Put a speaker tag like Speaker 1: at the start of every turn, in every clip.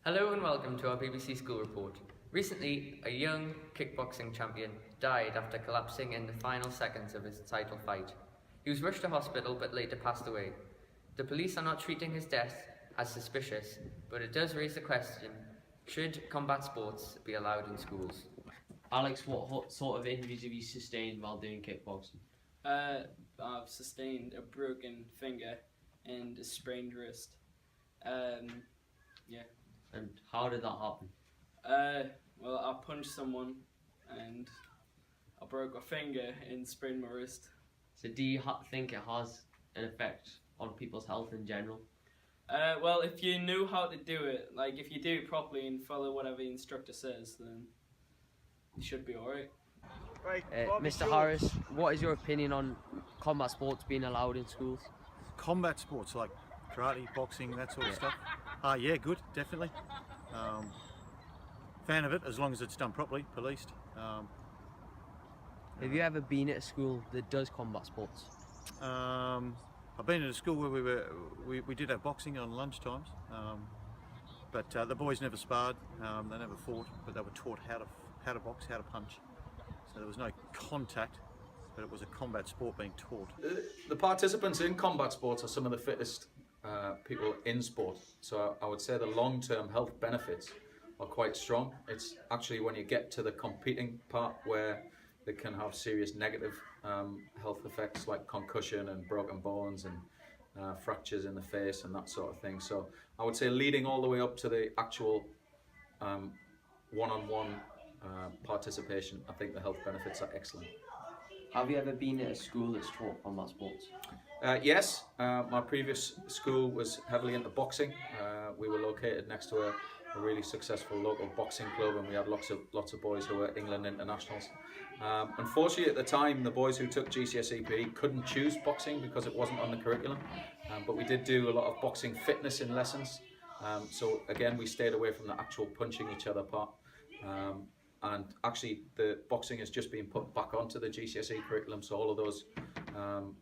Speaker 1: Hello and welcome to our BBC School Report. Recently, a young kickboxing champion died after collapsing in the final seconds of his title fight. He was rushed to hospital but later passed away. The police are not treating his death as suspicious, but it does raise the question, should combat sports be allowed in schools?
Speaker 2: Alex, what sort of injuries have you sustained while doing kickboxing?
Speaker 3: I've sustained a broken finger and a sprained wrist. Yeah.
Speaker 2: And how did that happen?
Speaker 3: Well, I punched someone and I broke my finger and sprained my wrist.
Speaker 2: So do you think it has an effect on people's health in general?
Speaker 3: Well, if you know how to do it, like if you do it properly and follow whatever the instructor says, then you should be alright.
Speaker 2: Mr. Harris, what is your opinion on combat sports being allowed in schools?
Speaker 4: Combat sports like karate, boxing, that sort of stuff. Yeah, good, definitely. Fan of it, as long as it's done properly, policed.
Speaker 2: Have you ever been at a school that does combat sports?
Speaker 4: I've been at a school where we did have boxing on lunch times, but the boys never sparred, they never fought, but they were taught how to box, how to punch. So there was no contact, but it was a combat sport being taught.
Speaker 5: The participants in combat sports are some of the fittest people in sport, so I would say the long-term health benefits are quite strong. It's actually when you get to the competing part where they can have serious negative health effects like concussion and broken bones and fractures in the face and that sort of thing. So I would say leading all the way up to the actual one-on-one participation, I think the health benefits are excellent.
Speaker 2: Have you ever been at a school that's taught combat sports?
Speaker 5: Yes, my previous school was heavily into boxing. We were located next to a really successful local boxing club, and we had lots of boys who were England internationals. Unfortunately, at the time, the boys who took GCSE PE couldn't choose boxing because it wasn't on the curriculum. But we did do a lot of boxing fitness in lessons. So again, we stayed away from the actual punching each other part. And actually, the boxing has just been put back onto the GCSE curriculum, so all of those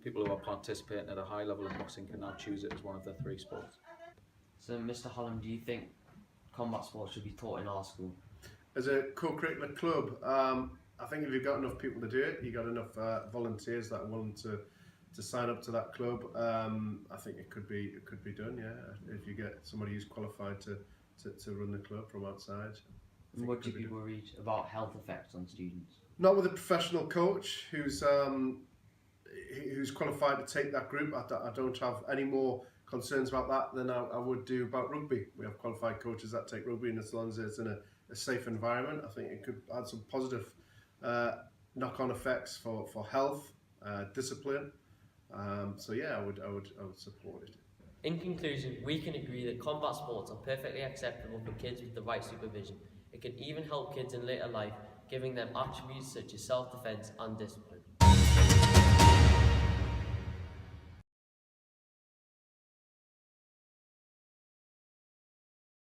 Speaker 5: people who are participating at a high level in boxing can now choose it as one of their 3 sports.
Speaker 2: So, Mr. Holland, do you think combat sports should be taught in our school?
Speaker 6: As a co-curricular club, I think if you've got enough people to do it, you've got enough volunteers that are willing to sign up to that club. I think it could be done. Yeah, if you get somebody who's qualified to run the club from outside.
Speaker 2: What do you worried about health effects on students?
Speaker 6: Not with a professional coach who's qualified to take that group. I don't have any more concerns about that than I would do about rugby. We have qualified coaches that take rugby, and as long as it's in a safe environment, I think it could add some positive knock-on effects for health, discipline. So yeah, I would support it.
Speaker 7: In conclusion, we can agree that combat sports are perfectly acceptable for kids with the right supervision. It can even help kids in later life, giving them attributes such as self-defense and discipline.